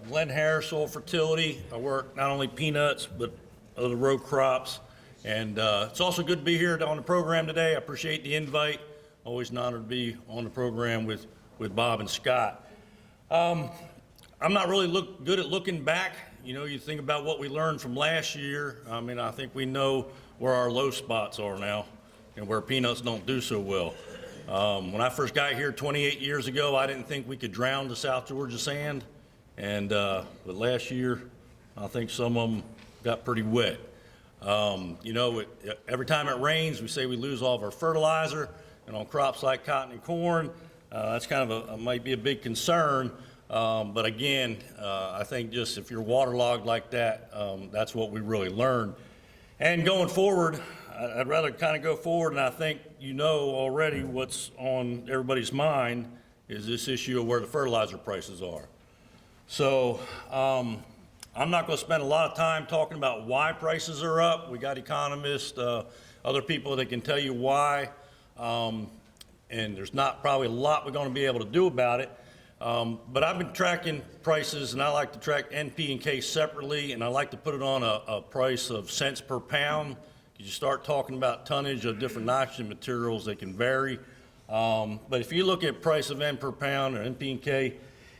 Glen Soil Fertility. I work not only peanuts, but other row crops. And it's also good to be here on the program today. I appreciate the invite. Always an honor to be on the program with Bob and Scott. I'm not really good at looking back. You know, you think about what we learned from last year. I mean, I think we know where our low spots are now and where peanuts don't do so well. When I first got here 28 years ago, I didn't think we could drown the South Georgia sand. And but last year, I think some of them got pretty wet. You know, every time it rains, we say we lose all of our fertilizer. And on crops like cotton and corn, that's kind of might be a big concern. But again, I think just if you're waterlogged like that, that's what we really learned. And going forward, I'd rather kind of go forward, and I think you know already what's on everybody's mind is this issue of where the fertilizer prices are. So I'm not going to spend a lot of time talking about why prices are up. We got economists, other people that can tell you why, and there's not probably a lot we're going to be able to do about it. But I've been tracking prices, and I like to track NP and K separately, and I like to put it on a price of cents per pound. You start talking about tonnage of different nitrogen materials, they can vary. But if you look at price of N per pound or NP and K,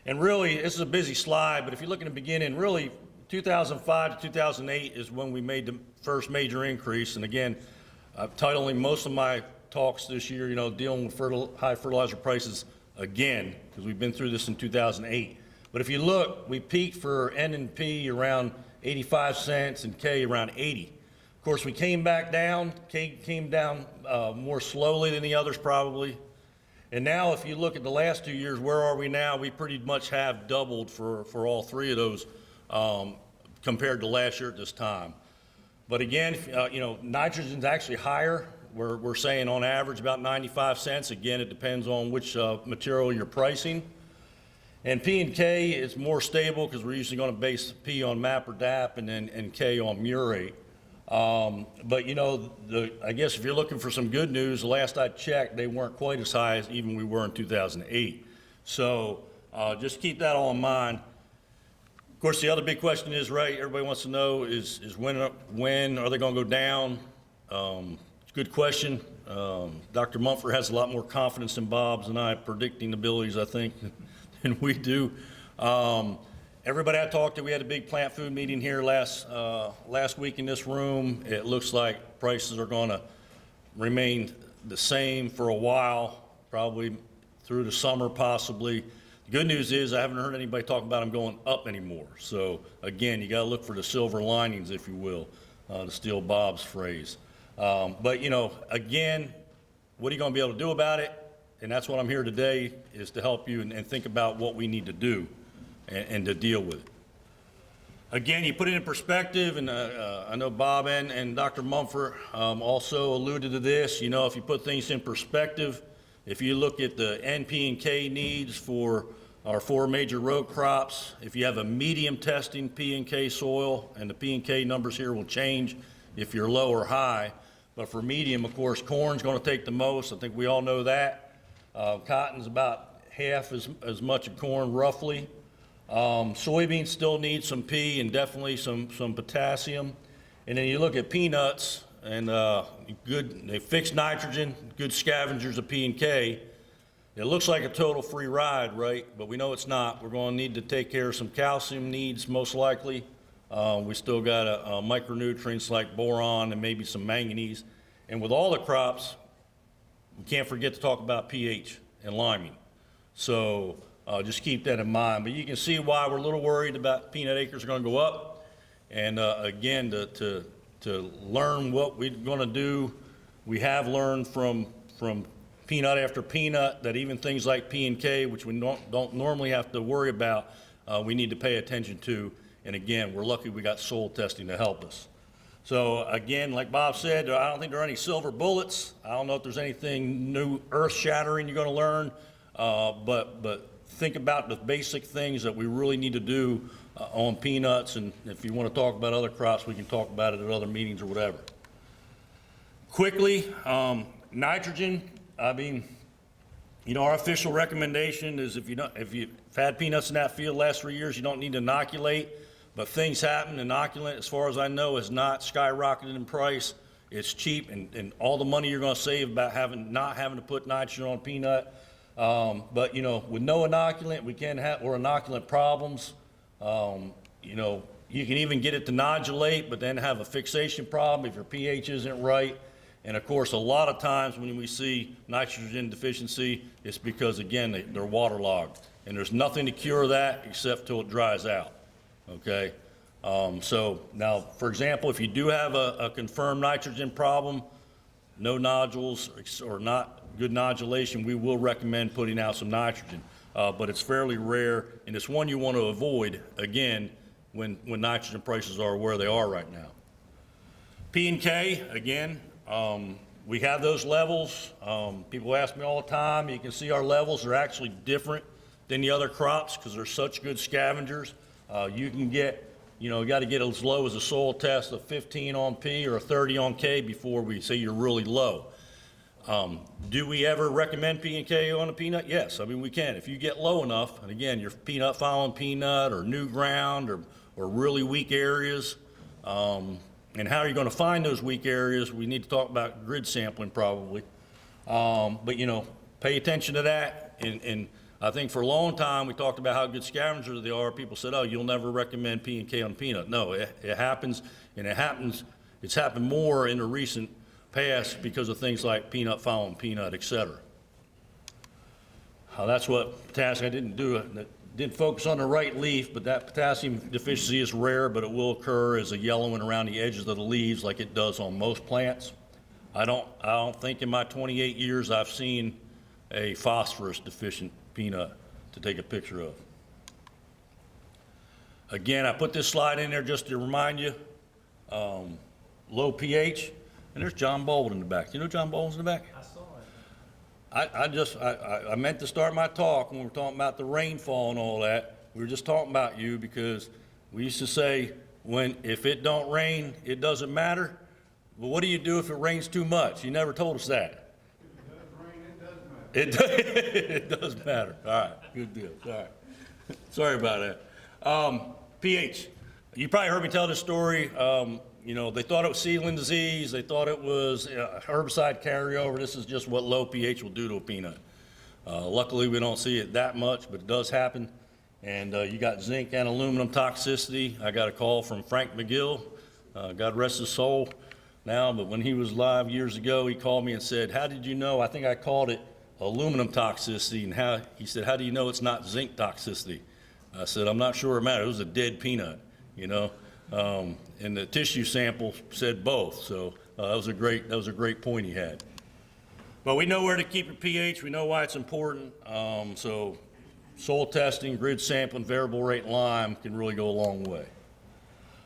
and really this is a busy slide, but if you look in the beginning, really 2005 to 2008 is when we made the first major increase. And again, I'm titling most of my talks this year, you know, dealing with high fertilizer prices again, because we've been through this in 2008. But if you look, we peaked for N and P around 85 cents and K around 80. Of course, we came back down. K came down more slowly than the others probably. And now if you look at the last 2 years, where are we now? We pretty much have doubled for all three of those compared to last year at this time. But again, you know, nitrogen's actually higher. We're saying on average about 95 cents. Again, it depends on which material you're pricing. And P and K is more stable because we're usually going to base P on MAP or DAP and K on murate. But you know, I guess if you're looking for some good news, the last I checked, they weren't quite as high as even we were in 2008. So just keep that all in mind. Of course, the other big question is, right, everybody wants to know is when are they going to go down? It's a good question. Dr. Mumford has a lot more confidence in Bob's and I predicting abilities, I think, than we do. Everybody I talked to, we had a big plant food meeting here last week in this room. It looks like prices are going to remain the same for a while, probably through the summer possibly. The good news is I haven't heard anybody talk about them going up anymore. So again, you got to look for the silver linings, if you will, to steal Bob's phrase. But you know, again, what are you going to be able to do about it? And that's what I'm here today, is to help you and think about what we need to do and to deal with it. Again, you put it in perspective, and I know Bob and Dr. Mumford also alluded to this. You know, if you put things in perspective, if you look at the NP and K needs for our 4 major row crops, if you have a medium testing P and K soil, and the P and K numbers here will change if you're low or high, but for medium, of course, corn's going to take the most. I think we all know that. Cotton's about half as much of corn, roughly. Soybeans still need some P and definitely some potassium. And then you look at peanuts, and they fix nitrogen, good scavengers of P and K. It looks like a total free ride, right? But we know it's not. We're going to need to take care of some calcium needs, most likely. We still got micronutrients like boron and maybe some manganese. And with all the crops, we can't forget to talk about pH and liming. So just keep that in mind. But you can see why we're a little worried about peanut acres are going to go up. And again, to learn what we're going to do, we have learned from peanut after peanut that even things like P and K, which we don't normally have to worry about, we need to pay attention to. And again, we're lucky we got soil testing to help us. So again, like Bob said, I don't think there are any silver bullets. I don't know if there's anything new earth-shattering you're going to learn, but think about the basic things that we really need to do on peanuts, and if you want to talk about other crops, we can talk about it at other meetings or whatever. Quickly, nitrogen, I mean, You know, our official recommendation is if you've had peanuts in that field the last 3 years, you don't need to inoculate, but things happen. Inoculant, as far as I know, is not skyrocketed in price. It's cheap, and all the money you're gonna save about not having to put nitrogen on peanut. But you know, with no inoculant, or inoculant problems, you know, you can even get it to nodulate, but then have a fixation problem if your pH isn't right. And of course, a lot of times when we see nitrogen deficiency, it's because, again, they're waterlogged. And there's nothing to cure that except till it dries out, okay? So now, for example, if you do have a confirmed nitrogen problem, no nodules or not good nodulation, we will recommend putting out some nitrogen. But it's fairly rare, and it's one you want to avoid, again, when nitrogen prices are where they are right now. P and K, again, we have those levels. People ask me all the time. You can see our levels are actually different than the other crops because they're such good scavengers. You can get, you know, you got to get as low as a soil test of 15 on P or a 30 on K before we say you're really low. Do we ever recommend P and K on a peanut? Yes, I mean, we can. If you get low enough, and again, your peanut following peanut or new ground or really weak areas, and how are you going to find those weak areas? We need to talk about grid sampling probably. But you know, pay attention to that. And I think for a long time we talked about how good scavengers they are. People said, oh, you'll never recommend P and K on peanut. No, it happens, and it's happened more in the recent past because of things like peanut following peanut, et cetera. That's what potassium, I didn't focus on the right leaf, but that potassium deficiency is rare, but it will occur as a yellowing around the edges of the leaves like it does on most plants. I don't think in my 28 years I've seen a phosphorus deficient peanut to take a picture of. Again, I put this slide in there just to remind you, low pH, and there's John Bold in the back. You know John Bold's in the back? I meant to start my talk when we were talking about the rainfall and all that. We were just talking about you because we used to say, if it don't rain, it doesn't matter. But what do you do if it rains too much? You never told us that. If it does rain, it does matter. It does matter. All right, good deal. All right. Sorry about that. pH. You probably heard me tell this story. You know, they thought it was seedling disease. They thought it was herbicide carryover. This is just what low pH will do to a peanut. Luckily, we don't see it that much, but it does happen. And you got zinc and aluminum toxicity. I got a call from Frank McGill, God rest his soul now, but when he was live years ago, he called me and said, how did you know? I think I called it aluminum toxicity. And he said, how do you know it's not zinc toxicity? I said, I'm not sure it mattered. It was a dead peanut, you know. And the tissue sample said both, so that was a great point he had. But we know where to keep your pH. We know why it's important. So soil testing, grid sampling, variable rate lime can really go a long way.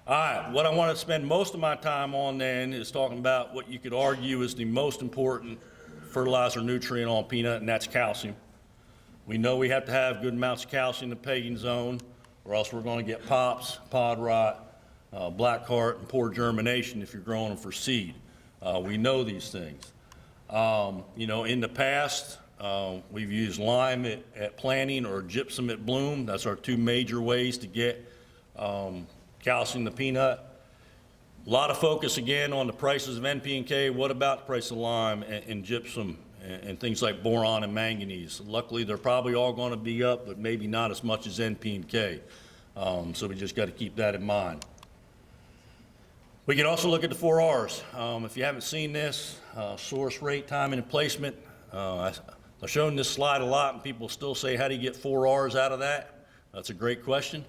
All right, what I want to spend most of my time on then is talking about what you could argue is the most important fertilizer nutrient on peanut, and that's calcium. We know we have to have good amounts of calcium in the pegging zone, or else we're going to get pops, pod rot, black heart, and poor germination if you're growing them for seed. We know these things. You know, in the past, we've used lime at planting or gypsum at bloom. That's our two major ways to get calcium in the peanut. A lot of focus again on the prices of NPK. What about the price of lime and gypsum and things like boron and manganese? Luckily, they're probably all going to be up, but maybe not as much as NPK. So we just got to keep that in mind. We can also look at the 4 R's. If you haven't seen this, source, rate, timing, and placement. I've shown this slide a lot, and people still say, how do you get 4 R's out of that? That's a great question.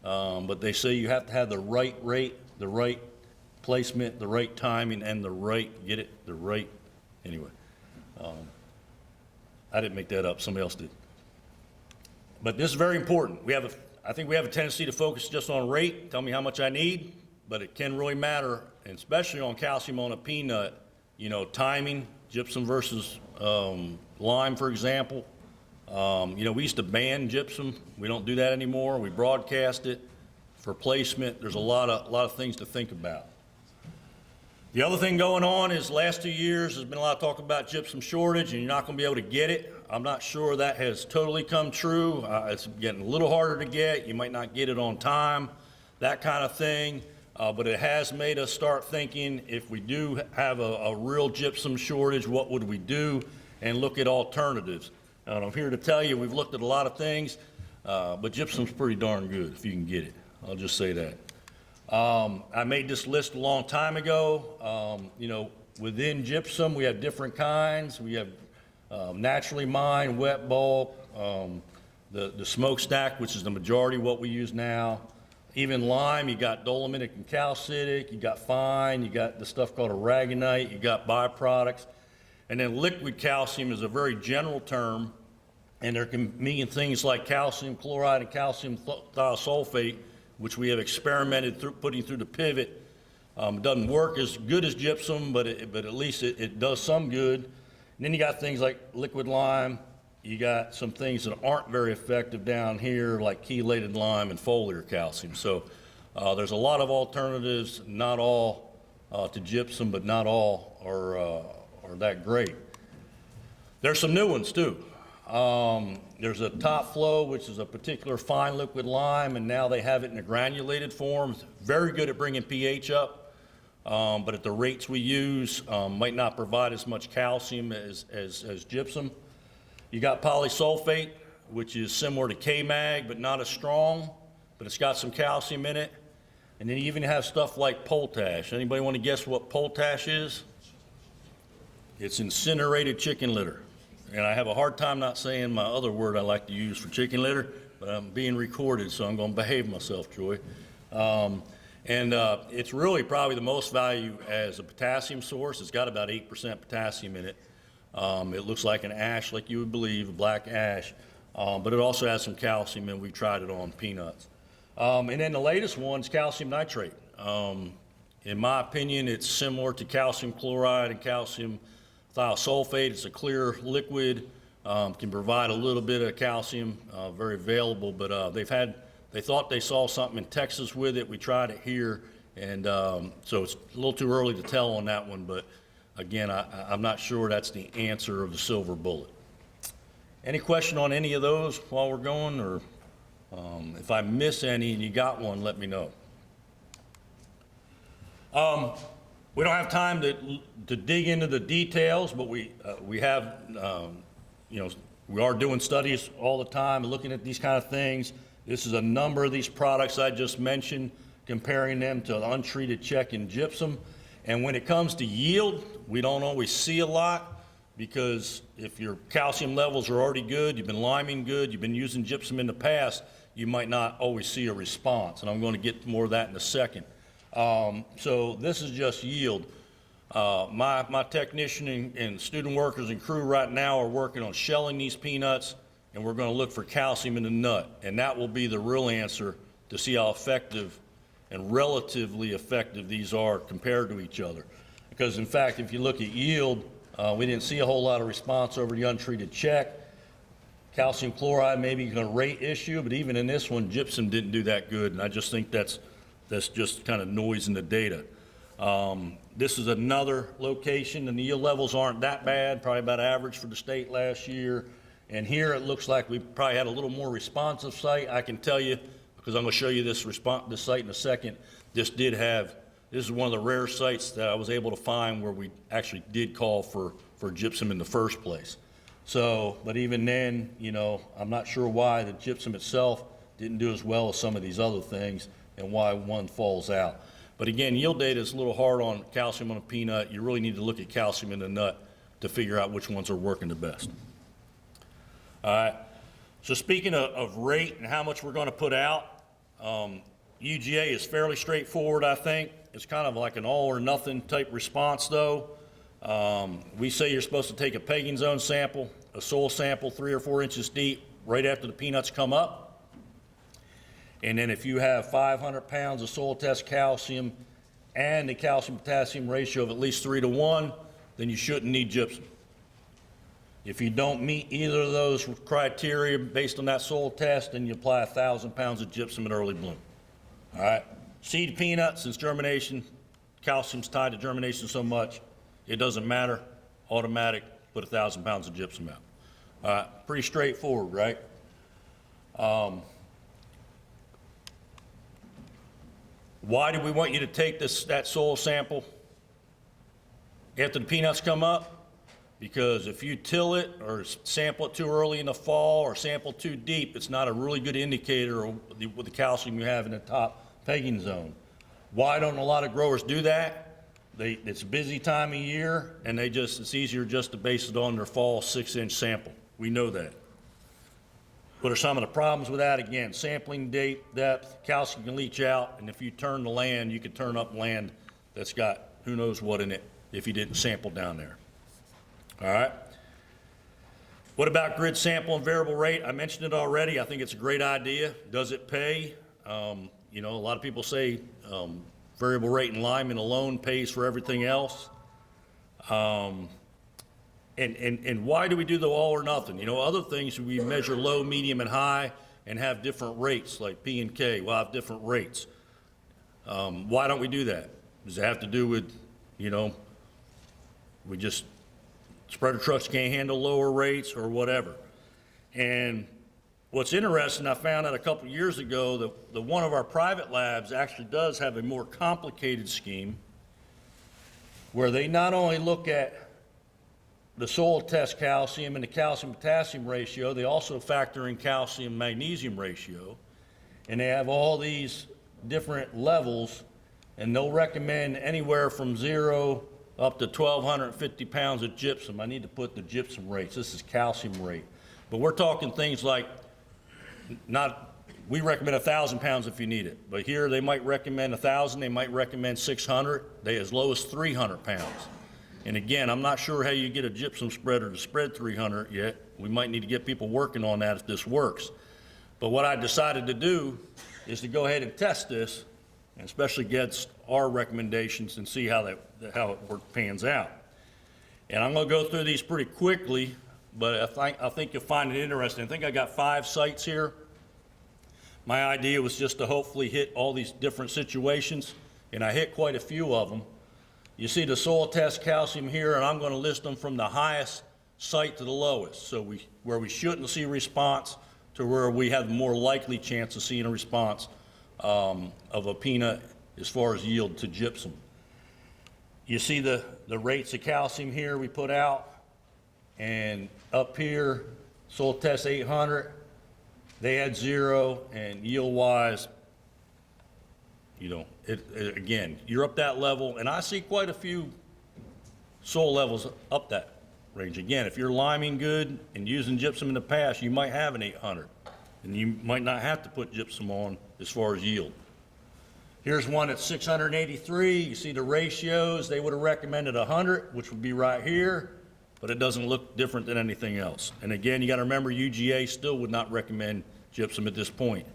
But they say you have to have the right rate, the right placement, the right timing, and anyway. I didn't make that up, somebody else did. But this is very important. I think we have a tendency to focus just on rate, tell me how much I need, but it can really matter, and especially on calcium on a peanut, you know, timing, gypsum versus lime, for example. You know, we used to ban gypsum. We don't do that anymore. We broadcast it for placement. There's a lot of things to think about. The other thing going on is last 2 years, there's been a lot of talk about gypsum shortage and you're not gonna be able to get it. I'm not sure that has totally come true. It's getting a little harder to get. You might not get it on time, that kind of thing. But it has made us start thinking, if we do have a real gypsum shortage, what would we do? And look at alternatives. And I'm here to tell you, we've looked at a lot of things, but gypsum's pretty darn good if you can get it. I'll just say that. I made this list a long time ago. Within gypsum, we have different kinds. We have naturally mined, wet bulk, the smokestack, which is the majority of what we use now. Even lime, you got dolomitic and calcitic, you got fine, you got the stuff called aragonite, you got byproducts. And then liquid calcium is a very general term, and there can mean things like calcium chloride and calcium thiosulfate, which we have experimented through putting through the pivot. It doesn't work as good as gypsum, but at least it does some good. And then you got things like liquid lime. You got some things that aren't very effective down here, like chelated lime and foliar calcium. So there's a lot of alternatives, not all to gypsum, but not all are that great. There's some new ones too. There's a top flow, which is a particular fine liquid lime, and now they have it in a granulated form. It's very good at bringing pH up, but at the rates we use, might not provide as much calcium as gypsum. You got polysulfate, which is similar to K-mag, but not as strong, but it's got some calcium in it. And then you even have stuff like potash. Anybody want to guess what potash is? It's incinerated chicken litter. And I have a hard time not saying my other word I like to use for chicken litter, but I'm being recorded, so I'm going to behave myself, Troy. It's really probably the most value as a potassium source. It's got about 8% potassium in it. It looks like an ash, like you would believe, a black ash, but it also has some calcium, and we tried it on peanuts. And then the latest one is calcium nitrate. In my opinion, it's similar to calcium chloride and calcium thiosulfate. It's a clear liquid, can provide a little bit of calcium, very available, but they thought they saw something in Texas with it. We tried it here, and so it's a little too early to tell on that one, but again, I'm not sure that's the answer of the silver bullet. Any question on any of those while we're going, or if I miss any and you got one, let me know. We don't have time to dig into the details, but we have, we are doing studies all the time, looking at these kind of things. This is a number of these products I just mentioned, comparing them to untreated check and gypsum. And when it comes to yield, we don't always see a lot, because if your calcium levels are already good, you've been liming good, you've been using gypsum in the past, you might not always see a response. And I'm going to get more of that in a second. So this is just yield. My technician and student workers and crew right now are working on shelling these peanuts, and we're going to look for calcium in the nut. And that will be the real answer to see how effective and relatively effective these are compared to each other. Because in fact, if you look at yield, we didn't see a whole lot of response over the untreated check. Calcium chloride may be a rate issue, but even in this one, gypsum didn't do that good, and I just think that's just kind of noise in the data. This is another location, and the yield levels aren't that bad, probably about average for the state last year. And here it looks like we probably had a little more responsive site. I can tell you, because I'm going to show you this site in a second. This is one of the rare sites that I was able to find where we actually did call for gypsum in the first place. So, but even then, I'm not sure why the gypsum itself didn't do as well as some of these other things and why one falls out. But again, yield data is a little hard on calcium on a peanut. You really need to look at calcium in the nut to figure out which ones are working the best. All right. So speaking of rate and how much we're going to put out, UGA is fairly straightforward, I think. It's kind of like an all or nothing type response, though. We say you're supposed to take a pegging zone sample, a soil sample 3 or 4 inches deep, right after the peanuts come up. And then if you have 500 pounds of soil test calcium and the calcium potassium ratio of at least 3 to 1, then you shouldn't need gypsum. If you don't meet either of those criteria based on that soil test, then you apply 1,000 pounds of gypsum at early bloom. All right. Seed peanuts since germination, calcium's tied to germination so much, it doesn't matter, automatic, put 1,000 pounds of gypsum out. Pretty straightforward, right? Why do we want you to take that soil sample after the peanuts come up? Because if you till it or sample it too early in the fall or sample too deep, it's not a really good indicator of with the calcium you have in the top pegging zone. Why don't a lot of growers do that? It's a busy time of year, and it's easier just to base it on their fall 6-inch sample. We know that. What are some of the problems with that? Again, sampling depth, calcium can leach out, and if you turn the land, you can turn up land that's got who knows what in it if you didn't sample down there. All right. What about grid sample and variable rate? I mentioned it already. I think it's a great idea. Does it pay? You know, a lot of people say variable rate and lineman alone pays for everything else. And why do we do the all or nothing? You know, other things we measure low, medium, and high and have different rates, like P and K. We'll have different rates. Why don't we do that? Does it have to do with, you know, spreader trucks can't handle lower rates or whatever? And what's interesting, I found out a couple years ago that one of our private labs actually does have a more complicated scheme where they not only look at the soil test calcium and the calcium potassium ratio, they also factor in calcium magnesium ratio, and they have all these different levels, and they'll recommend anywhere from 0 up to 1,250 pounds of gypsum. I need to put the gypsum rates. This is calcium rate. But we're talking things like, we recommend 1,000 pounds if you need it. But here they might recommend 1,000, they might recommend 600, they as low as 300 pounds. And again, I'm not sure how you get a gypsum spreader to spread 300 yet. We might need to get people working on that if this works. But what I decided to do is to go ahead and test this, and especially against our recommendations, and see how it pans out. And I'm going to go through these pretty quickly, but I think you'll find it interesting. I think I got 5 sites here. My idea was just to hopefully hit all these different situations, and I hit quite a few of them. You see the soil test calcium here, and I'm going to list them from the highest site to the lowest. So where we shouldn't see a response to where we have the more likely chance of seeing a response of a peanut as far as yield to gypsum. You see the rates of calcium here we put out, and up here, soil test 800, they had 0, and yield wise, you know, again, you're up that level, and I see quite a few soil levels up that range. Again, if you're liming good and using gypsum in the past, you might have an 800, and you might not have to put gypsum on as far as yield. Here's one at 683. You see the ratios. They would have recommended 100, which would be right here, but it doesn't look different than anything else. And again, you got to remember UGA still would not recommend gypsum at this point.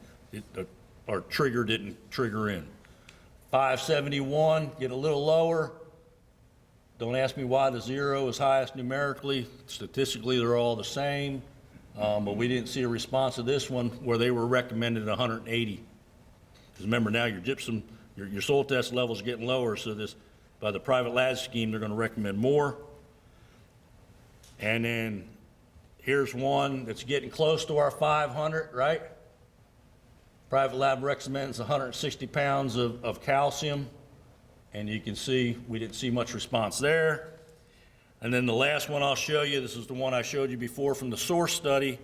Our trigger didn't trigger in. 571, get a little lower. Don't ask me why the 0 is highest numerically. Statistically, they're all the same, but we didn't see a response to this one where they were recommended 180. Because remember now your gypsum, your soil test level is getting lower, so by the private lab scheme, they're going to recommend more. And then here's one that's getting close to our 500, right? Private lab recommends 160 pounds of calcium, and you can see we didn't see much response there. And then the last one I'll show you, this is the one I showed you before from the source study.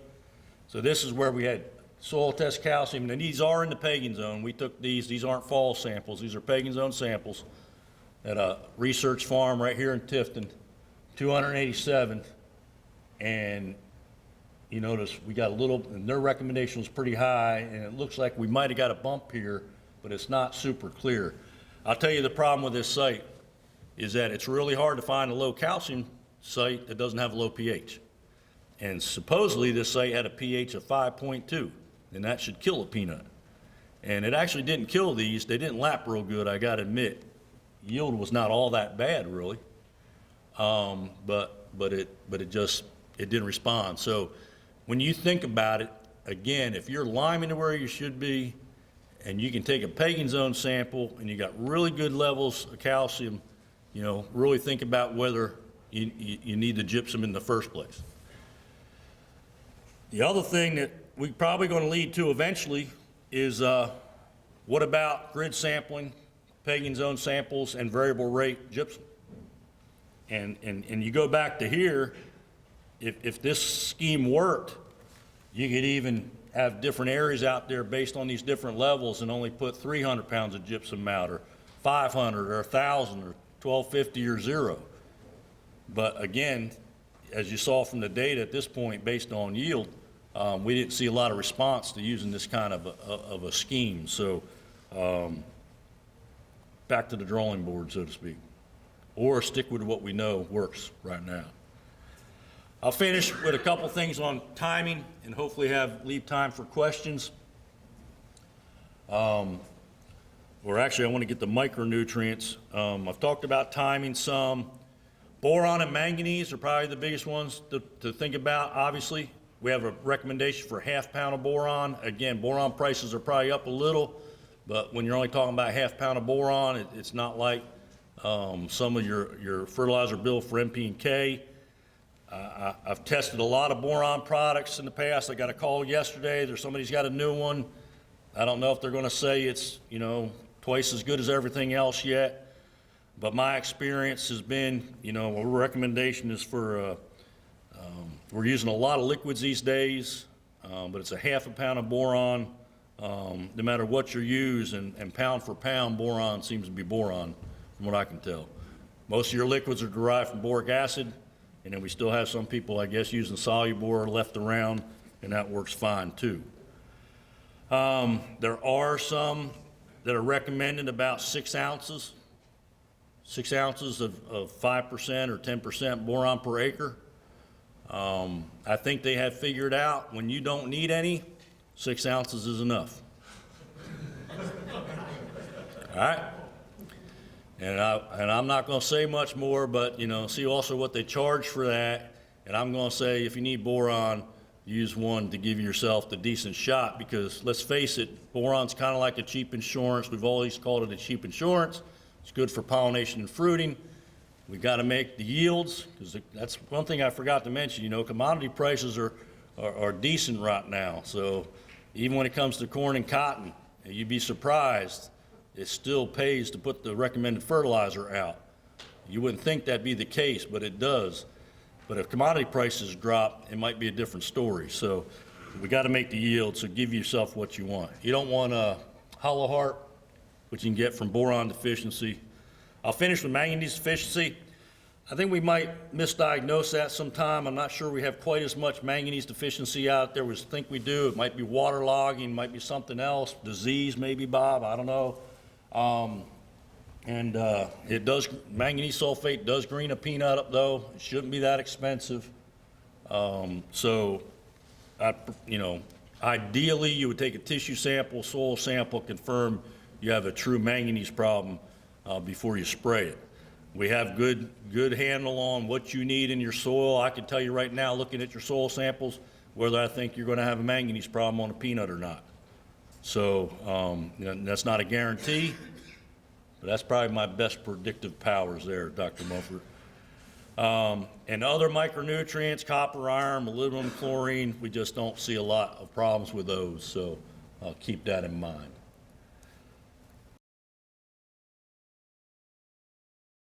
So this is where we had soil test calcium, and these are in the pegging zone. We took these aren't fall samples, these are pegging zone samples at a research farm right here in Tifton, 287, and you notice we got a little, and their recommendation was pretty high, and it looks like we might have got a bump here, but it's not super clear. I'll tell you the problem with this site is that it's really hard to find a low calcium site that doesn't have a low pH. And supposedly this site had a pH of 5.2, and that should kill a peanut. And it actually didn't kill these. They didn't lap real good, I gotta admit. Yield was not all that bad, really. But it didn't respond. So when you think about it, again, if you're liming to where you should be and you can take a Pagan zone sample and you got really good levels of calcium, you know, really think about whether you need the gypsum in the first place. The other thing that we're probably going to lead to eventually is what about grid sampling, Pagan zone samples, and variable rate gypsum? And you go back to here, if this scheme worked, you could even have different areas out there based on these different levels and only put 300 pounds of gypsum out, or 500, or 1,000, or 1,250, or 0. But again, as you saw from the data at this point, based on yield, we didn't see a lot of response to using this kind of a scheme. So back to the drawing board, so to speak, or stick with what we know works right now. I'll finish with a couple things on timing and hopefully leave time for questions. Or actually, I want to get the micronutrients. I've talked about timing some. Boron and manganese are probably the biggest ones to think about, obviously. We have a recommendation for ½ pound of boron. Again, boron prices are probably up a little, but when you're only talking about ½ pound of boron, it's not like some of your fertilizer bill for NPK. I've tested a lot of boron products in the past. I got a call yesterday. Somebody's got a new one. I don't know if they're going to say it's, you know, twice as good as everything else yet. But my experience has been, you know, a recommendation is for, we're using a lot of liquids these days, but it's a ½ pound of boron. No matter what you use, and pound for pound, boron seems to be boron, from what I can tell. Most of your liquids are derived from boric acid. And then we still have some people, I guess, using soluble left around, and that works fine too. There are some that are recommended about 6 ounces. 6 ounces of 5% or 10% boron per acre. I think they have figured out when you don't need any, 6 ounces is enough. All right? And I'm not going to say much more, but, you know, see also what they charge for that. And I'm going to say if you need boron, use one to give yourself the decent shot, because let's face it, boron's kind of like a cheap insurance. We've always called it a cheap insurance. It's good for pollination and fruiting. We've got to make the yields, because that's one thing I forgot to mention. You know, commodity prices are decent right now. So even when it comes to corn and cotton, you'd be surprised. It still pays to put the recommended fertilizer out. You wouldn't think that'd be the case, but it does. But if commodity prices drop, it might be a different story. So we got to make the yield, so give yourself what you want. You don't want a hollow heart, which you can get from boron deficiency. I'll finish with manganese deficiency. I think we might misdiagnose that sometime. I'm not sure we have quite as much manganese deficiency out there as we think we do. It might be waterlogging, might be something else, disease maybe, Bob, I don't know. It does, manganese sulfate does green a peanut up though. It shouldn't be that expensive. You know, ideally you would take a tissue sample, soil sample, confirm you have a true manganese problem before you spray it. We have good handle on what you need in your soil. I can tell you right now, looking at your soil samples, whether I think you're going to have a manganese problem on a peanut or not. So you know, that's not a guarantee, but that's probably my best predictive powers there, Dr. Mumford. And other micronutrients, copper, iron, molybdenum, chlorine, we just don't see a lot of problems with those, so I'll keep that in mind.